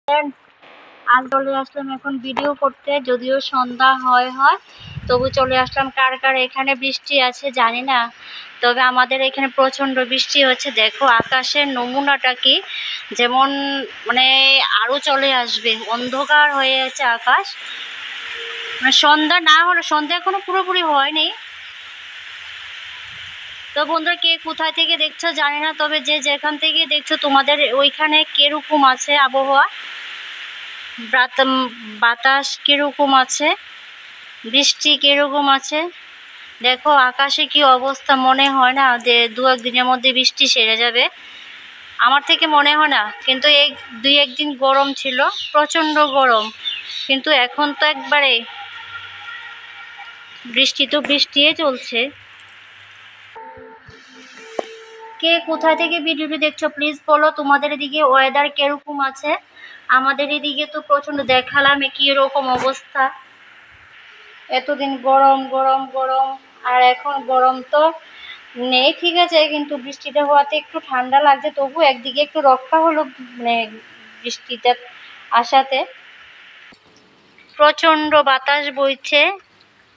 Friends, আজ চলে আসলাম এখন ভিডিও করতে। যদিও সন্ধ্যা হয় তবু চলে আসলাম। কার কার এখানে বৃষ্টি আছে জানি না, তবে আমাদের এখানে প্রচণ্ড বৃষ্টি হচ্ছে। দেখো আকাশের নমুনাটা কি, যেমন মানে আরও চলে আসবে, অন্ধকার হয়ে আছে আকাশ। মানে সন্ধ্যা না হলে, সন্ধ্যা এখনো পুরোপুরি হয়নি। তো বন্ধুরা, কে কোথায় থেকে দেখছো জানি না, তবে যে যেখান থেকে দেখছো তোমাদের ওইখানে কিরকম আছে আবহাওয়া, বাতাস কিরকম আছে, বৃষ্টি কিরকম আছে। দেখো আকাশে কি অবস্থা, মনে হয় না যে দু একদিনের মধ্যে বৃষ্টি সেরে যাবে, আমার থেকে মনে হয় না। কিন্তু এই দুই একদিন গরম ছিল, প্রচণ্ড গরম, কিন্তু এখন তো একবারে বৃষ্টিই চলছে। কে কোথা থেকে ভিডিওটি দেখছো প্লিজ বলো, তোমাদের এদিকে ওয়েদার কিরকম আছে। আমাদের এদিকে তো প্রচণ্ড, দেখালাম কি রকম অবস্থা। এতদিন গরম গরম গরম, আর এখন গরম তো নেই, ঠিক আছে, কিন্তু বৃষ্টিটা হওয়াতে একটু ঠান্ডা লাগছে, তবু একদিকে একটু রক্ষা হলো, মানে বৃষ্টিটা আসাতে। প্রচণ্ড বাতাস বইছে,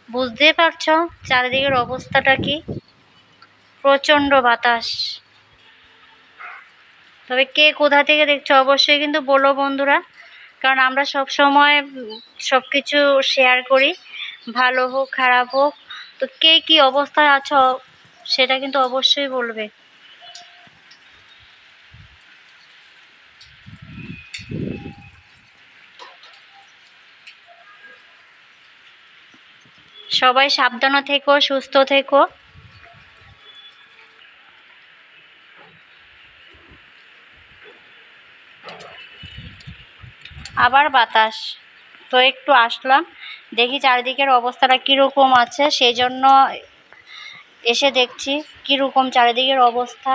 বুঝতে পারছো চারিদিকের অবস্থাটা কি, প্রচণ্ড বাতাস। তবে কে কোথা থেকে দেখছো অবশ্যই কিন্তু বলো বন্ধুরা, কারণ আমরা সব সময় সব কিছু শেয়ার করি, ভালো হোক খারাপ হোক। তো কে কি অবস্থায় আছো সেটা কিন্তু অবশ্যই বলবে। সবাই সাবধানে থেকো, সুস্থ থেকো। আবার বাতাস, তো একটু আসলাম, দেখি চারিদিকের অবস্থাটা কীরকম আছে, সেই জন্য এসে দেখছি কীরকম চারিদিকের অবস্থা।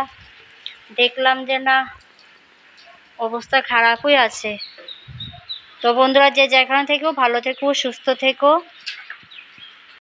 দেখলাম যে না, অবস্থা খারাপই আছে। তো বন্ধুরা, যে যেখানে থেকো ভালো থেকো, সুস্থ থেকো।